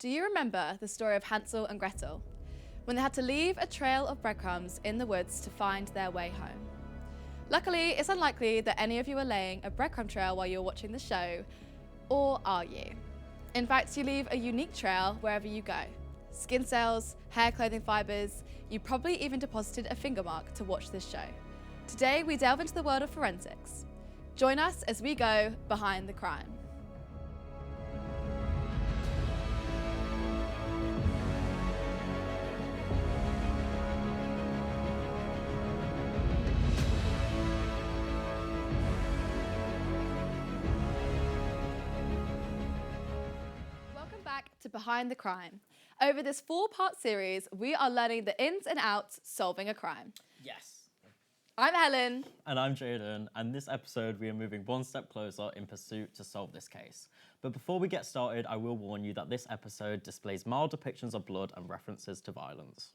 Do you remember the story of Hansel and Gretel, when they had to leave a trail of breadcrumbs in the woods to find their way home? Luckily, it's unlikely that any of you are laying a breadcrumb trail while you're watching the show, or are you? In fact, you leave a unique trail wherever you go. Skin cells, hair clothing fibres, you probably even deposited a finger mark to watch this show. Today, we delve into the world of forensics. Join us as we go behind the crime. To Behind the Crime. Over this 4-part series, we are learning the ins and outs solving a crime. Yes. I'm Helen. And I'm Jaden, and this episode we are moving one step closer in pursuit to solve this case. But before we get started, I will warn you that this episode displays mild depictions of blood and references to violence.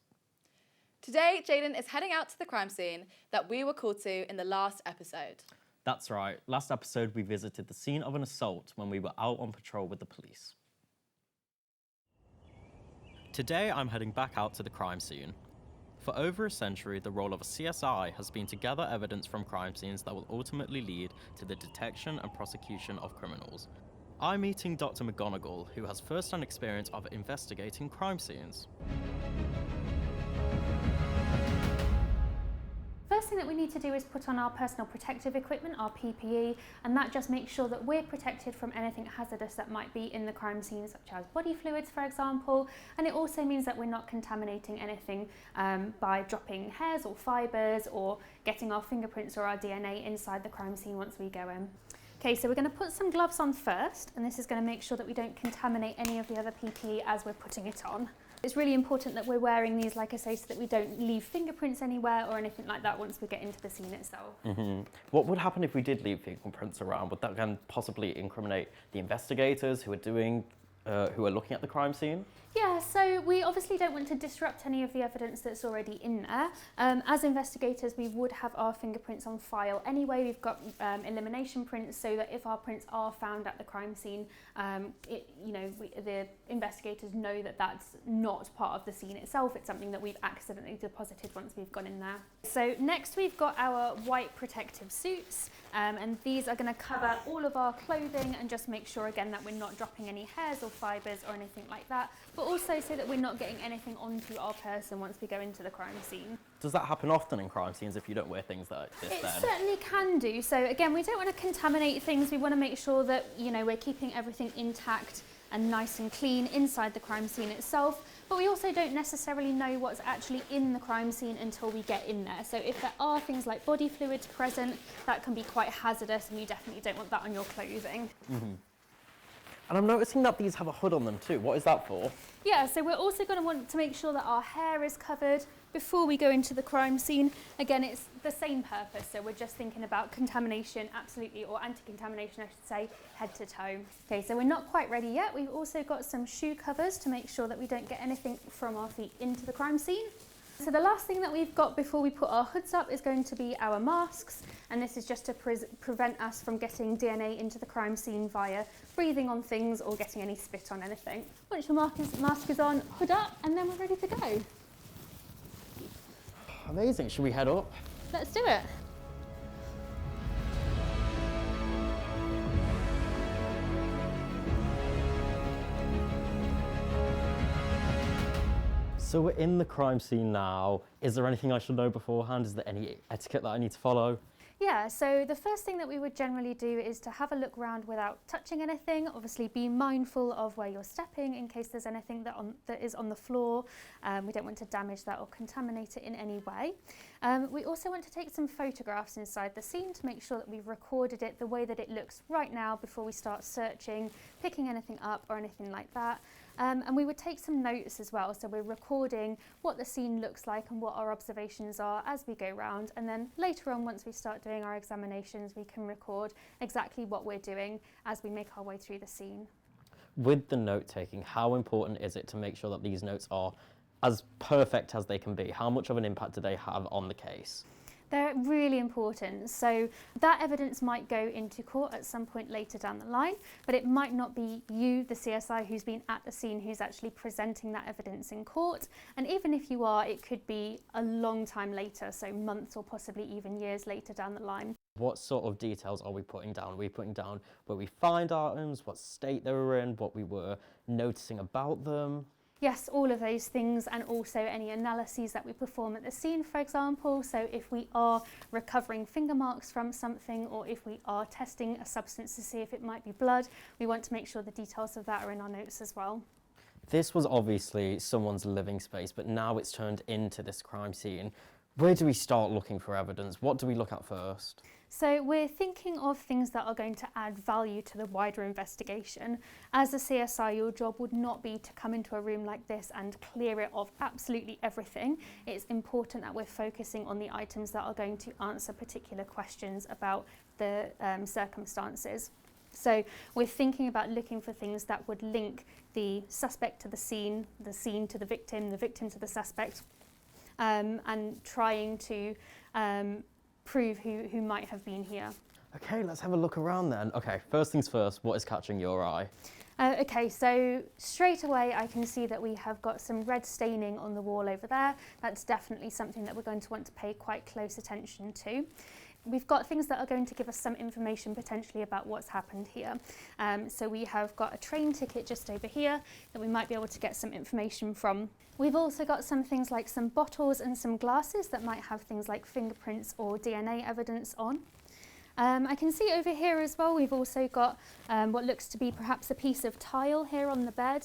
Today, Jaden is heading out to the crime scene that we were called to in the last episode. That's right. Last episode, we visited the scene of an assault when we were out on patrol with the police. Today, I'm heading back out to the crime scene. For over a century, the role of a CSI has been to gather evidence from crime scenes that will ultimately lead to the detection and prosecution of criminals. I'm meeting Dr. McGonagall, who has first-hand experience of investigating crime scenes. First thing that we need to do is put on our personal protective equipment, our PPE, and that just makes sure that we're protected from anything hazardous that might be in the crime scene, such as body fluids, for example. And it also means that we're not contaminating anything by dropping hairs or fibres or getting our fingerprints or our DNA inside the crime scene once we go in. Okay, so we're going to put some gloves on first, and this is going to make sure that we don't contaminate any of the other PPE as we're putting it on. It's really important that we're wearing these, like I say, so that we don't leave fingerprints anywhere or anything like that once we get into the scene itself. What would happen if we did leave fingerprints around? Would that then possibly incriminate the investigators who are looking at the crime scene? Yeah, so we obviously don't want to disrupt any of the evidence that's already in there. As investigators, we would have our fingerprints on file anyway. We've got elimination prints so that if our prints are found at the crime scene, the investigators know that that's not part of the scene itself. It's something that we've accidentally deposited once we've gone in there. So next we've got our white protective suits, and these are going to cover all of our clothing and just make sure again that we're not dropping any hairs or fibres or anything like that, but also so that we're not getting anything onto our person once we go into the crime scene. Does that happen often in crime scenes if you don't wear things like this It then? certainly can do. So again, we don't want to contaminate things. We want to make sure that, we're keeping everything intact and nice and clean inside the crime scene itself. But we also don't necessarily know what's actually in the crime scene until we get in there. So if there are things like body fluids present, that can be quite hazardous, and you definitely don't want that on your clothing. And I'm noticing that these have a hood on them too. What is that for? Yeah, so we're also going to want to make sure that our hair is covered before we go into the crime scene. Again, it's the same purpose, so we're just thinking about contamination, absolutely, or anti-contamination, I should say, head to toe. Okay, so we're not quite ready yet. We've also got some shoe covers to make sure that we don't get anything from our feet into the crime scene. So the last thing that we've got before we put our hoods up is going to be our masks, and this is just to prevent us from getting DNA into the crime scene via breathing on things or getting any spit on anything. Once your mask is on, hood up, and then we're ready to go. Amazing. Should we head up? Let's do it. So we're in the crime scene now. Is there anything I should know beforehand? Is there any etiquette that I need to follow? Yeah, so the first thing that we would generally do is to have a look around without touching anything. Obviously be mindful of where you're stepping in case there's anything that is on the floor. We don't want to damage that or contaminate it in any way. We also want to take some photographs inside the scene to make sure that we've recorded it the way that it looks right now before we start searching, picking anything up or anything like that. And we would take some notes as well, so we're recording what the scene looks like and what our observations are as we go round, and then later on, once we start doing our examinations, we can record exactly what we're doing as we make our way through the scene. With the note taking, how important is it to make sure that these notes are as perfect as they can be? How much of an impact do they have on the case? They're really important. So that evidence might go into court at some point later down the line, but it might not be you, the CSI, who's been at the scene, who's actually presenting that evidence in court. And even if you are, it could be a long time later, so months or possibly even years later down the line. What sort of details are we putting down? Are we putting down where we find items, what state they were in, what we were noticing about them? Yes, all of those things, and also any analyses that we perform at the scene, for example. So if we are recovering finger marks from something, or if we are testing a substance to see if it might be blood, we want to make sure the details of that are in our notes as well. This was obviously someone's living space, but now it's turned into this crime scene. Where do we start looking for evidence? What do we look at first? So we're thinking of things that are going to add value to the wider investigation. As a CSI, your job would not be to come into a room like this and clear it of absolutely everything. It's important that we're focusing on the items that are going to answer particular questions about the circumstances. So we're thinking about looking for things that would link the suspect to the scene to the victim to the suspect, and trying to prove who might have been here. Okay, let's have a look around then. Okay, first things first, what is catching your eye? Okay, so straight away I can see that we have got some red staining on the wall over there. That's definitely something that we're going to want to pay quite close attention to. We've got things that are going to give us some information potentially about what's happened here. So we have got a train ticket just over here that we might be able to get some information from. We've also got some things like some bottles and some glasses that might have things like fingerprints or DNA evidence on. I can see over here as well, we've also got what looks to be perhaps a piece of tile here on the bed.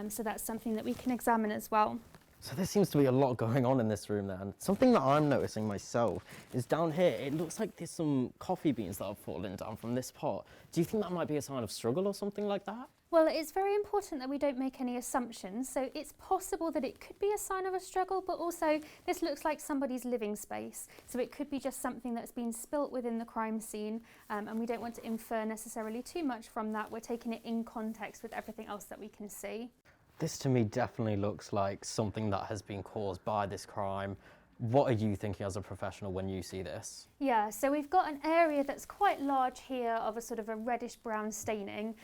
So that's something that we can examine as well. So there seems to be a lot going on in this room then. Something that I'm noticing myself is down here, it looks like there's some coffee beans that have fallen down from this pot. Do you think that might be a sign of struggle or something like that? Well, it's very important that we don't make any assumptions. So it's possible that it could be a sign of a struggle, but also this looks like somebody's living space. So it could be just something that's been spilt within the crime scene, and we don't want to infer necessarily too much from that. We're taking it in context with everything else that we can see. This to me definitely looks like something that has been caused by this crime. What are you thinking as a professional when you see this? Yeah, so we've got an area that's quite large here of a sort of a reddish brown staining.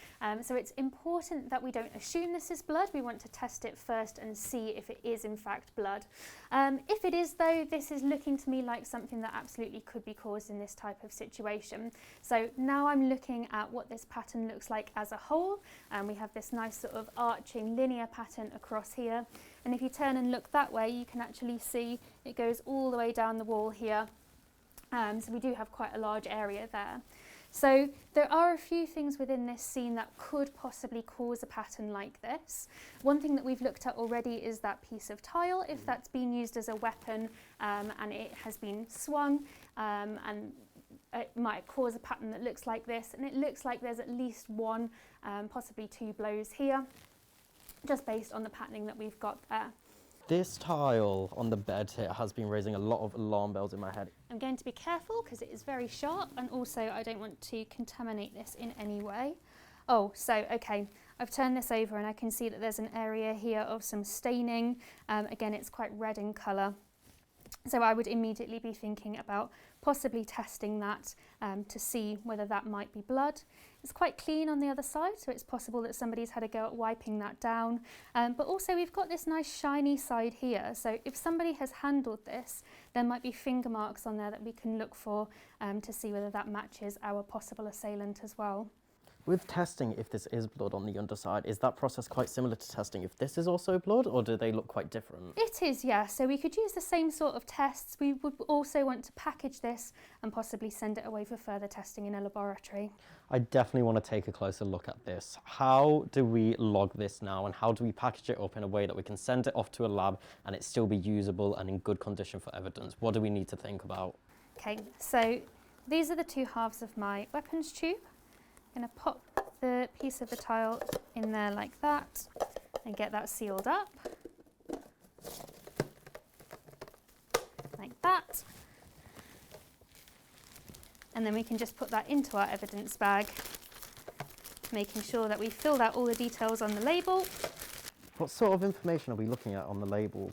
So it's important that we don't assume this is blood. We want to test it first and see if it is in fact blood. If it is though, this is looking to me like something that absolutely could be caused in this type of situation. So now I'm looking at what this pattern looks like as a whole. We have this nice sort of arching linear pattern across here. And if you turn and look that way, you can actually see it goes all the way down the wall here. So we do have quite a large area there. So there are a few things within this scene that could possibly cause a pattern like this. One thing that we've looked at already is that piece of tile, if that's been used as a weapon and it has been swung, and it might cause a pattern that looks like this. And it looks like there's at least one, possibly two blows here, just based on the patterning that we've got there. This tile on the bed here has been raising a lot of alarm bells in my head. I'm going to be careful because it is very sharp, and also I don't want to contaminate this in any way. Oh, so okay, I've turned this over and I can see that there's an area here of some staining. Again, it's quite red in colour. So I would immediately be thinking about possibly testing that to see whether that might be blood. It's quite clean on the other side, so it's possible that somebody's had a go at wiping that down. But also we've got this nice shiny side here, so if somebody has handled this, there might be finger marks on there that we can look for to see whether that matches our possible assailant as well. With testing if this is blood on the underside, is that process quite similar to testing if this is also blood, or do they look quite different? It is, yeah. So we could use the same sort of tests. We would also want to package this and possibly send it away for further testing in a laboratory. I definitely want to take a closer look at this. How do we log this now, and how do we package it up in a way that we can send it off to a lab and it still be usable and in good condition for evidence? What do we need to think about? Okay, so these are the two halves of my weapons tube. I'm going to pop the piece of the tile in there like that and get that sealed up, like that. And then we can just put that into our evidence bag, making sure that we filled out all the details on the label. What sort of information are we looking at on the label?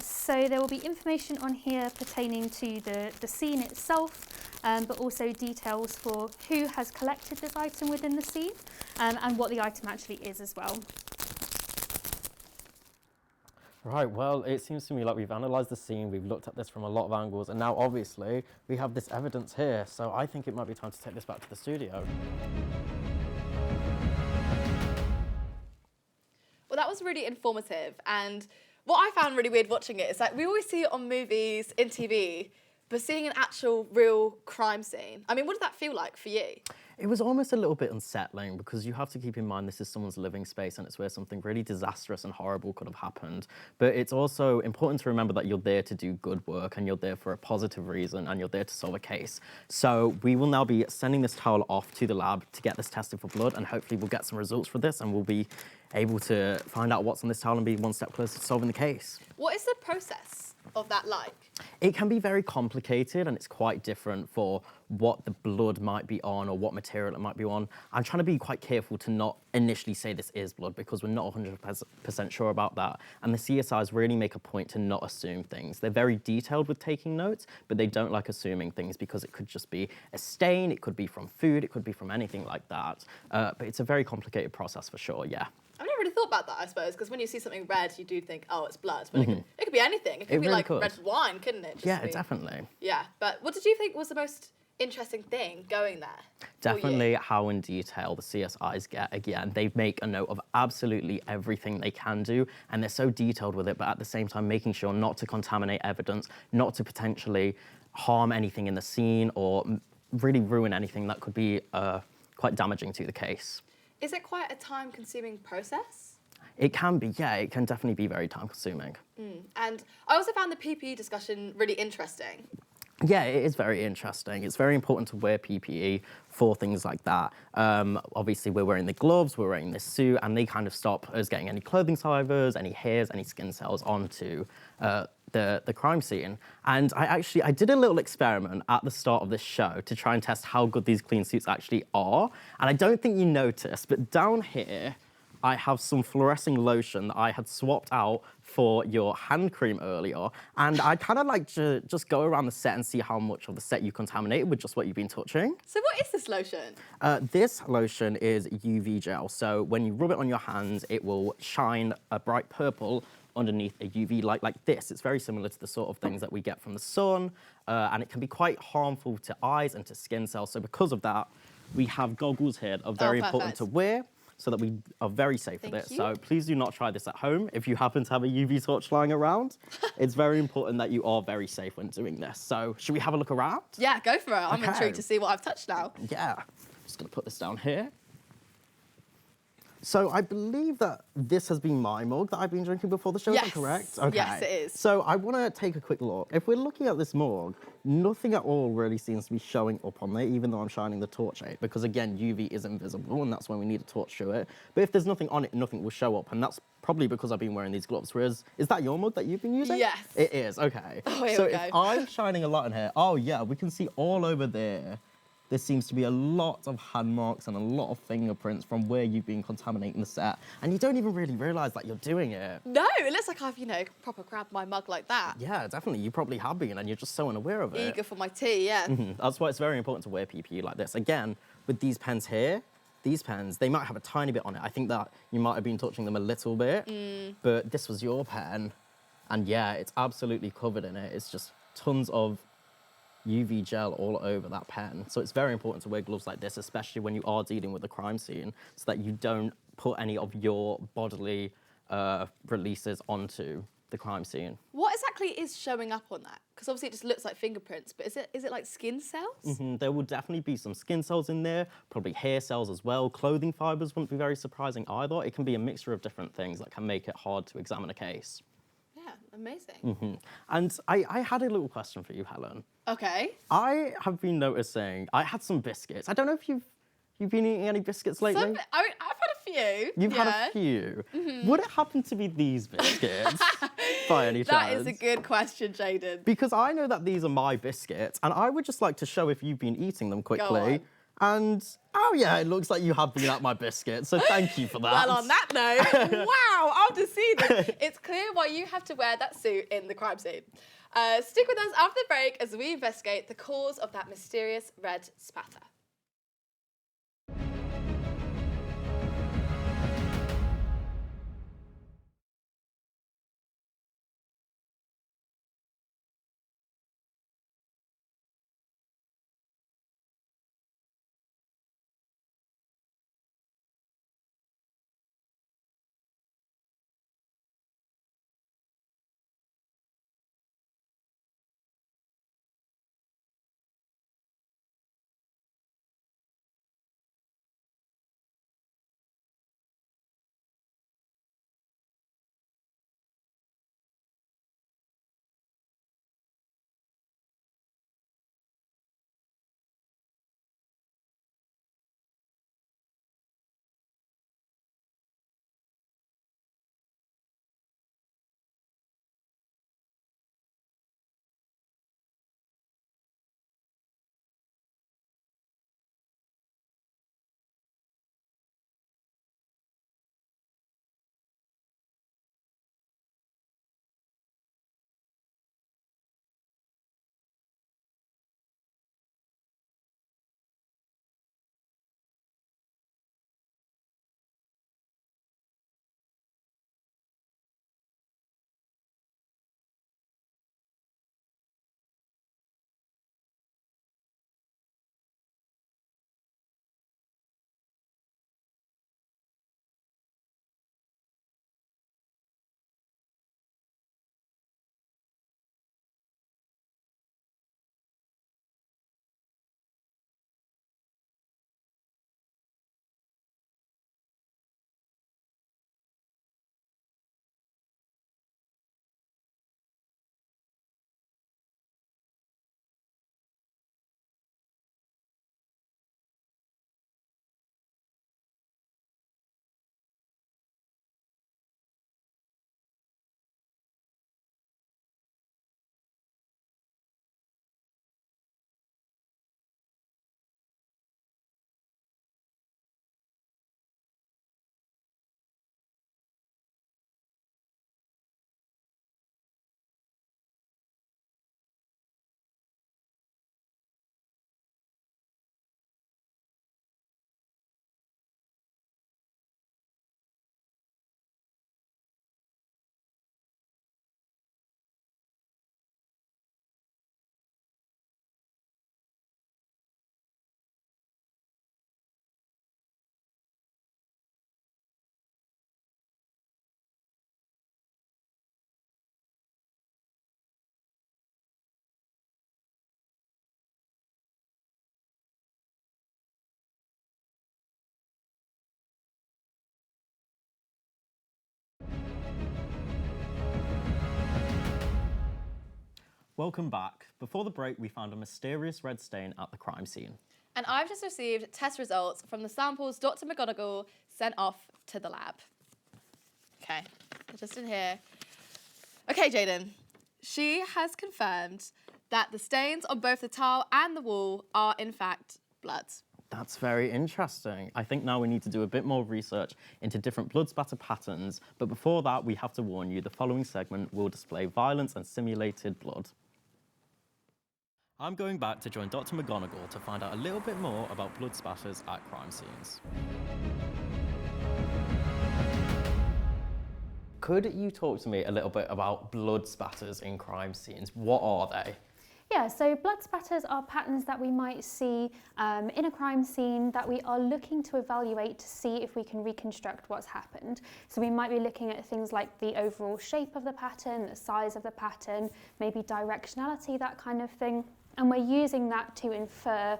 So there will be information on here pertaining to the scene itself, but also details for who has collected this item within the scene, and what the item actually is as well. Right, well, it seems to me like we've analysed the scene, we've looked at this from a lot of angles, and now obviously we have this evidence here, so I think it might be time to take this back to the studio. Well, that was really informative, and what I found really weird watching it is that we always see it on movies, in TV, but seeing an actual real crime scene. I mean, what did that feel like for you? It was almost a little bit unsettling because you have to keep in mind this is someone's living space and it's where something really disastrous and horrible could have happened. But it's also important to remember that you're there to do good work and you're there for a positive reason and you're there to solve a case. So we will now be sending this towel off to the lab to get this tested for blood, and hopefully we'll get some results for this and we'll be able to find out what's on this towel and be one step closer to solving the case. What is the process of that like? It can be very complicated and it's quite different for what the blood might be on or what material it might be on. I'm trying to be quite careful to not initially say this is blood because we're not 100% sure about that. And the CSIs really make a point to not assume things. They're very detailed with taking notes, but they don't like assuming things because it could just be a stain, it could be from food, it could be from anything like that. But it's a very complicated process for sure, yeah. I've never really thought about that, I suppose, because when you see something red, you do think, oh, it's blood. But it could be anything. It could be really like could. red wine, couldn't it? Just Yeah, be... definitely. Yeah, but what did you think was the most interesting thing going there? Definitely how in detail the CSIs get. Again, they make a note of absolutely everything they can do, and they're so detailed with it, but at the same time making sure not to contaminate evidence, not to potentially harm anything in the scene or really ruin anything that could be quite damaging to the case. Is it quite a time-consuming process? It can be, yeah, it can definitely be very time-consuming. And I also found the PPE discussion really interesting. Yeah, it is very interesting. It's very important to wear PPE for things like that. Obviously, we're wearing the gloves, we're wearing this suit, and they kind of stop us getting any clothing fibers, any hairs, any skin cells onto the crime scene. And I did a little experiment at the start of this show to try and test how good these clean suits actually are. And I don't think you noticed, but down here, I have some fluorescing lotion that I had swapped out for your hand cream earlier. And I kind of like to just go around the set and see how much of the set you contaminated with just what you've been touching. So what is this lotion? This lotion is UV gel. So when you rub it on your hands, it will shine a bright purple underneath a UV light like this. It's very similar to the sort of things that we get from the sun, and it can be quite harmful to eyes and to skin cells. So because of that, we have goggles here that are very important to wear, so that we are very safe with it. So please do not try this at home if you happen to have a UV torch lying around. It's very important that you are very safe when doing this. So should we have a look around? Yeah, go for it. I'm intrigued to see what I've touched now. Yeah, just gonna put this down here. So I believe that this has been my mug that I've been drinking before the show, is that correct? Okay. Yes, it is. So I want to take a quick look. If we're looking at this mug, nothing at all really seems to be showing up on there, even though I'm shining the torch at it, because again, UV is invisible, and that's when we need a torch to it. But if there's nothing on it, nothing will show up, and that's probably because I've been wearing these gloves. Whereas, is that your mug that you've been using? Yes. It is, okay. Oh, here so we go. if I'm shining a lot in here, oh yeah, we can see all over there. There seems to be a lot of hand marks and a lot of fingerprints from where you've been contaminating the set. And you don't even really realise that you're doing it. No, it looks like I've, proper grabbed my mug like that. Yeah, definitely. You probably have been, and you're just so unaware of it. Eager for my tea, yeah. That's why it's very important to wear PPE like this. Again, with these pens here, these pens, they might have a tiny bit on it. I think that you might have been touching them a little bit, but this was your pen. And yeah, it's absolutely covered in it. It's just tons of UV gel all over that pen. So it's very important to wear gloves like this, especially when you are dealing with the crime scene, so that you don't put any of your bodily releases onto the crime scene. What exactly is showing up on that? Because obviously it just looks like fingerprints, but is it like skin cells? There will definitely be some skin cells in there, probably hair cells as well. Clothing fibers wouldn't be very surprising either. It can be a mixture of different things that can make it hard to examine a case. Yeah, amazing. And I had a little question for you, Helen. Okay. I have been noticing, I had some biscuits. I don't know if you've been eating any biscuits lately? I've had a few. You've had a few. Would it happen to be these biscuits by any chance? That is a good question, Jaden. Because I know that these are my biscuits, and I would just like to show if you've been eating them quickly. And, oh yeah, it looks like you have been at my biscuit, so thank you for that. Well, on that note, wow, after seeing this, it's clear why you have to wear that suit in the crime scene. Stick with us after the break as we investigate the cause of that mysterious red spatter. Welcome back. Before the break, we found a mysterious red stain at the crime scene. And I've just received test results from the samples Dr. McGonagall sent off to the lab. Okay, just in here. Okay, Jaden. She has confirmed that the stains on both the tile and the wall are, in fact, blood. That's very interesting. I think now we need to do a bit more research into different blood spatter patterns, but before that, we have to warn you the following segment will display violence and simulated blood. I'm going back to join Dr. McGonagall to find out a little bit more about blood spatters at crime scenes. Could you talk to me a little bit about blood spatters in crime scenes? What are they? Yeah, so blood spatters are patterns that we might see in a crime scene that we are looking to evaluate to see if we can reconstruct what's happened. So we might be looking at things like the overall shape of the pattern, the size of the pattern, maybe directionality, that kind of thing. And we're using that to infer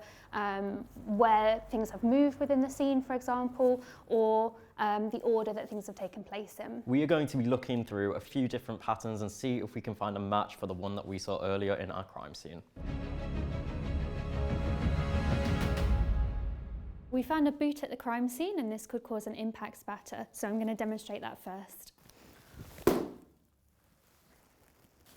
where things have moved within the scene, for example, or the order that things have taken place in. We are going to be looking through a few different patterns and see if we can find a match for the one that we saw earlier in our crime scene. We found a boot at the crime scene, and this could cause an impact spatter, so I'm going to demonstrate that first.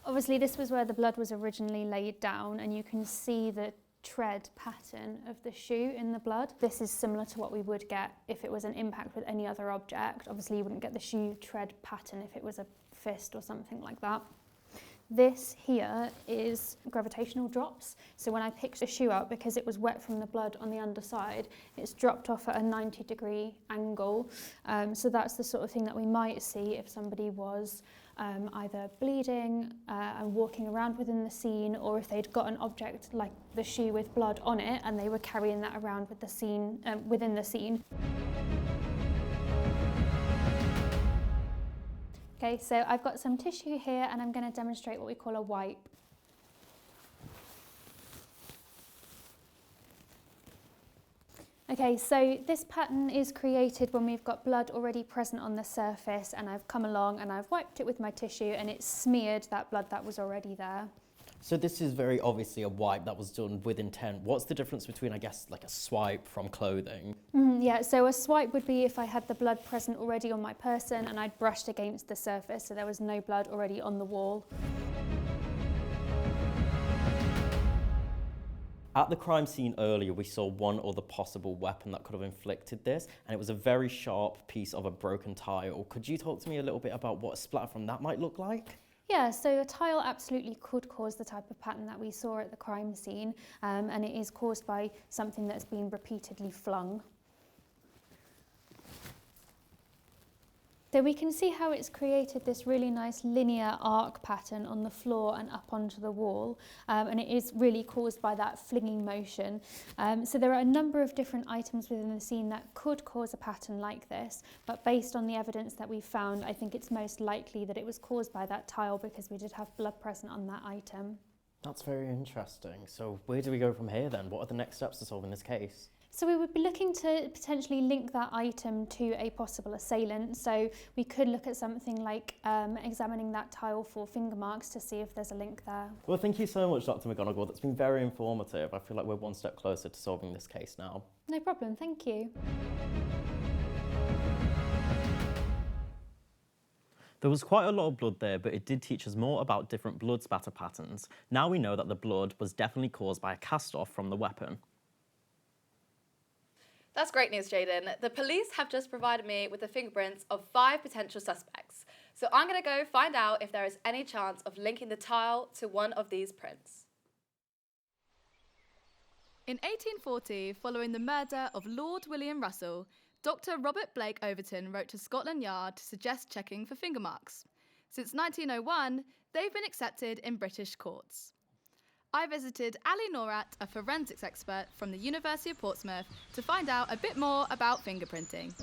Obviously, this was where the blood was originally laid down, and you can see that tread pattern of the shoe in the blood. This is similar to what we would get if it was an impact with any other object. Obviously you wouldn't get the shoe tread pattern if it was a fist or something like that. This here is gravitational drops. So when I picked the shoe up, because it was wet from the blood on the underside, it's dropped off at a 90-degree angle. So that's the sort of thing that we might see if somebody was either bleeding and walking around within the scene, or if they'd got an object like the shoe with blood on it and they were carrying that around with the scene, within the scene. Okay, so I've got some tissue here and I'm going to demonstrate what we call a wipe. Okay, so this pattern is created when we've got blood already present on the surface, and I've come along and I've wiped it with my tissue and it's smeared that blood that was already there. So this is very obviously a wipe that was done with intent. What's the difference between, I guess, like a swipe from clothing? Yeah, so a swipe would be if I had the blood present already on my person and I'd brushed against the surface, so there was no blood already on the wall. At the crime scene earlier, we saw one other possible weapon that could have inflicted this, and it was a very sharp piece of a broken tile. Could you talk to me a little bit about what a splatter from that might look like? Yeah, so a tile absolutely could cause the type of pattern that we saw at the crime scene, and it is caused by something that's been repeatedly flung. So we can see how it's created this really nice linear arc pattern on the floor and up onto the wall, and it is really caused by that flinging motion. So there are a number of different items within the scene that could cause a pattern like this, but based on the evidence that we've found, I think it's most likely that it was caused by that tile because we did have blood present on that item. That's very interesting. So where do we go from here then? What are the next steps to solving this case? So we would be looking to potentially link that item to a possible assailant. So we could look at something like examining that tile for finger marks to see if there's a link there. Well, thank you so much, Dr. McGonagall. That's been very informative. I feel like we're one step closer to solving this case now. No problem, thank you. There was quite a lot of blood there, but it did teach us more about different blood spatter patterns. Now we know that the blood was definitely caused by a cast-off from the weapon. That's great news, Jaden. The police have just provided me with the fingerprints of 5 potential suspects. So I'm going to go find out if there is any chance of linking the tile to one of these prints. In 1840, following the murder of Lord William Russell, Dr. Robert Blake Overton wrote to Scotland Yard to suggest checking for finger marks. Since 1901, they've been accepted in British courts. I visited Ali Norat, a forensics expert from the University of Portsmouth, to find out a bit more about fingerprinting.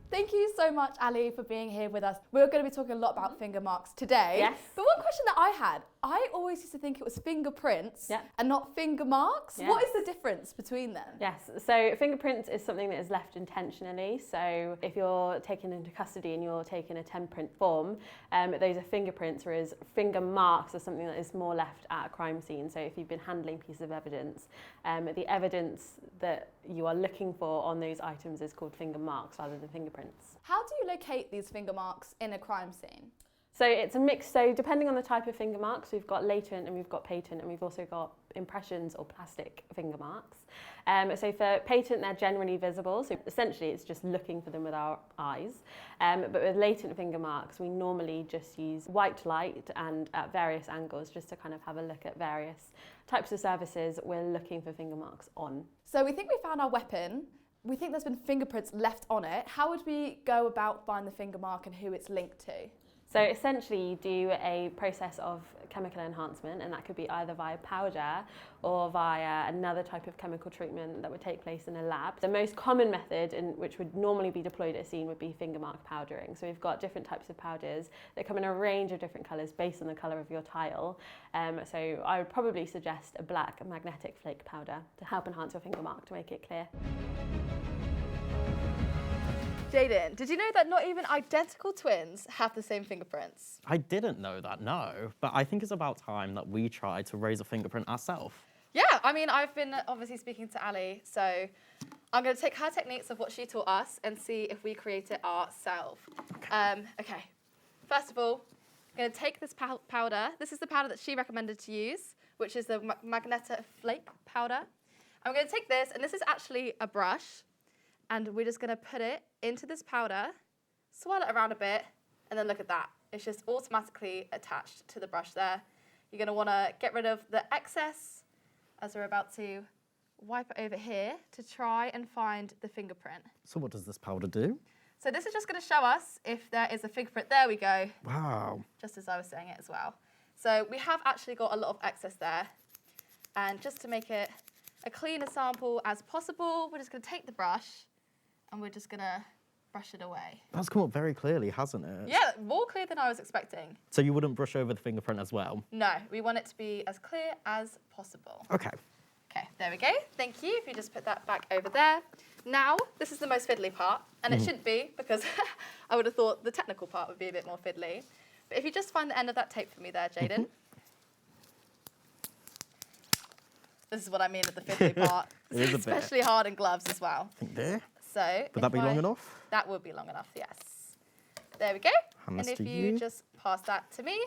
Thank you so much, Ali, for being here with us. We're going to be talking a lot about finger marks today. Yes. But one question that I had, I always used to think it was fingerprints and not finger marks. Yes. What is the difference between them? Yes, so fingerprints is something that is left intentionally. So if you're taken into custody and you're taking a 10-print form, those are fingerprints, whereas finger marks are something that is more left at a crime scene. So if you've been handling pieces of evidence, the evidence that you are looking for on those items is called finger marks rather than fingerprints. How do you locate these finger marks in a crime scene? So it's a mix, so depending on the type of finger marks, we've got latent and we've got patent, and we've also got impressions or plastic finger marks. So for patent, they're generally visible, so essentially it's just looking for them with our eyes. But with latent finger marks, we normally just use white light and at various angles just to kind of have a look at various types of surfaces we're looking for finger marks on. So we think we found our weapon. We think there's been fingerprints left on it. How would we go about finding the finger mark and who it's linked to? So essentially you do a process of chemical enhancement, and that could be either via powder or via another type of chemical treatment that would take place in a lab. The most common method, which would normally be deployed at a scene, would be finger mark powdering. So we've got different types of powders that come in a range of different colours based on the colour of your tile. So I would probably suggest a black magnetic flake powder to help enhance your finger mark to make it clear. Jaden, did you know that not even identical twins have the same fingerprints? I didn't know that, no. But I think it's about time that we try to raise a fingerprint ourselves. Yeah, I mean, I've been obviously speaking to Ali, so I'm going to take her techniques of what she taught us and see if we create it ourselves. Okay, first of all, I'm going to take this powder. This is the powder that she recommended to use, which is the Magneto Flake powder. I'm going to take this, and this is actually a brush, and we're just going to put it into this powder, swirl it around a bit, and then look at that. It's just automatically attached to the brush there. You're going to want to get rid of the excess as we're about to wipe it over here to try and find the fingerprint. So what does this powder do? So this is just going to show us if there is a fingerprint. There we go. Wow. Just as I was saying it as well. So we have actually got a lot of excess there. And just to make it a cleaner sample as possible, we're just going to take the brush and we're just going to brush it away. That's come up very clearly, hasn't it? Yeah, more clear than I was expecting. So you wouldn't brush over the fingerprint as well? No, we want it to be as clear as possible. Okay. Okay, there we go. Thank you. If you just put that back over there. Now, this is the most fiddly part, and it shouldn't be, because I would have thought the technical part would be a bit more fiddly. But if you just find the end of that tape for me there, Jaden. This is what I mean with the fiddly part. It is a bit. Especially hard in gloves as well. I think there. So, Would that be long enough? That would be long enough, yes. There we go. Hands and if to you you. just pass that to me.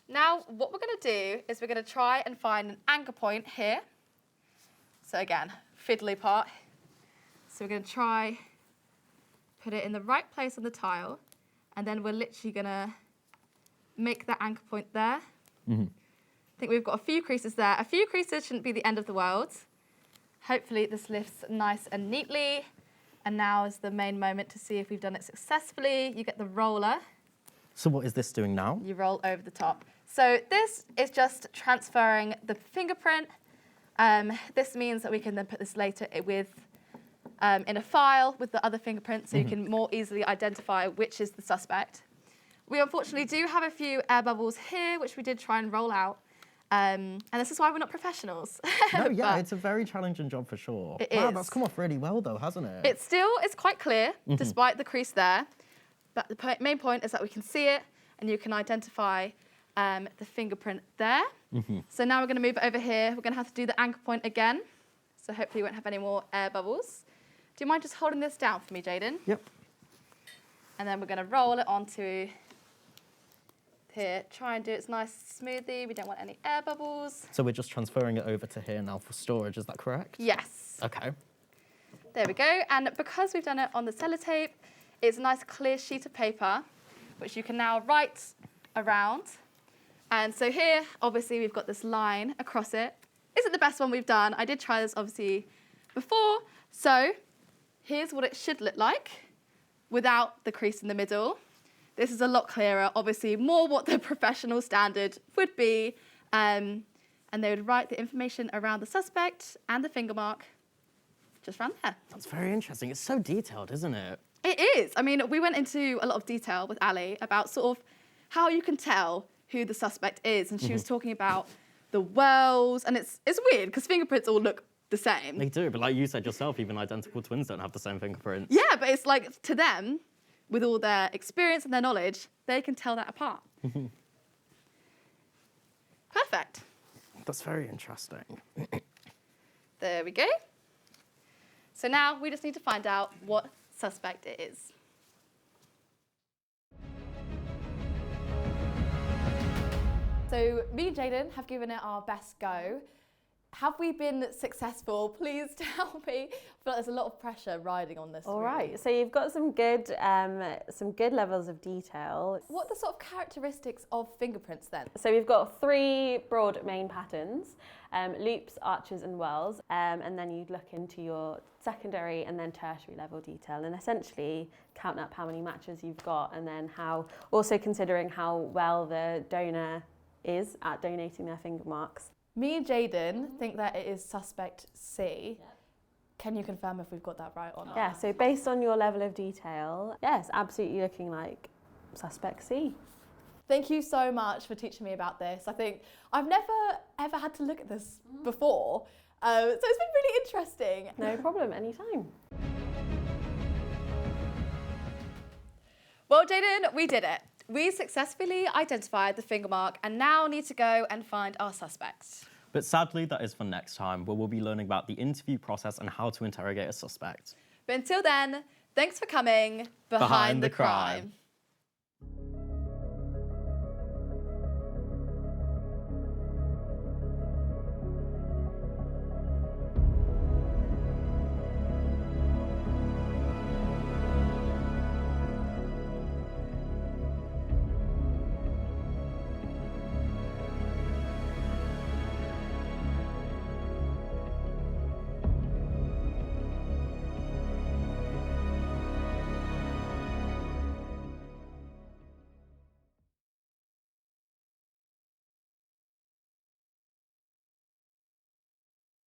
Now, what we're going to do is we're going to try and find an anchor point here. So again, fiddly part. So we're going to try, put it in the right place on the tile, and then we're literally going to make that anchor point there. I think we've got a few creases there. A few creases shouldn't be the end of the world. Hopefully this lifts nice and neatly. And now is the main moment to see if we've done it successfully. You get the roller. So what is this doing now? You roll over the top. So this is just transferring the fingerprint. This means that we can then put this later with in a file with the other fingerprints, so you can more easily identify which is the suspect. We unfortunately do have a few air bubbles here, which we did try and roll out. And this is why we're not professionals. No, yeah, But it's a very challenging job for sure. It Wow, is. that's come off really well though, hasn't it? It still is quite clear, despite the crease there. But the main point is that we can see it, and you can identify the fingerprint there. So now we're going to move it over here. We're going to have to do the anchor point again. So hopefully we won't have any more air bubbles. Do you mind just holding this down for me, Jaden? Yep. And then we're going to roll it onto here. Try and do it nice smoothly. We don't want any air bubbles. So we're just transferring it over to here now for storage, is that correct? Yes. Okay. There we go. And because we've done it on the sellotape, it's a nice clear sheet of paper, which you can now write around. And so here, obviously, we've got this line across it. Isn't the best one we've done. I did try this, obviously, before. So here's what it should look like without the crease in the middle. This is a lot clearer, obviously, more what the professional standard would be. And they would write the information around the suspect and the finger mark just around there. That's very interesting. It's so detailed, isn't it? It is. I mean, we went into a lot of detail with Ali about sort of how you can tell who the suspect is. And she was talking about the wells. And it's weird because fingerprints all look the same. They do, but like you said yourself, even identical twins don't have the same fingerprints. Yeah, but it's like to them, with all their experience and their knowledge, they can tell that apart. Perfect. That's very interesting. There we go. So now we just need to find out what suspect it is. So me and Jaden have given it our best go. Have we been successful? Please tell me. I feel like there's a lot of pressure riding on this. All really. right, so you've got some good levels of detail. What are the sort of characteristics of fingerprints then? So we've got three broad main patterns, loops, arches and wells, and then you look into your secondary and then tertiary level detail and essentially count up how many matches you've got and then also considering how well the donor is at donating their finger marks. Me and Jaden think that it is suspect C. Yeah. Can you confirm if we've got that right or not? Yeah, so based on your level of detail, yes, absolutely looking like suspect C. Thank you so much for teaching me about this. I think I've never ever had to look at this before, so it's been really interesting. No problem, anytime. Well, Jaden, we did it. We successfully identified the finger mark and now need to go and find our suspect. But sadly, that is for next time, where we'll be learning about the interview process and how to interrogate a suspect. But until then, thanks for coming behind the crime.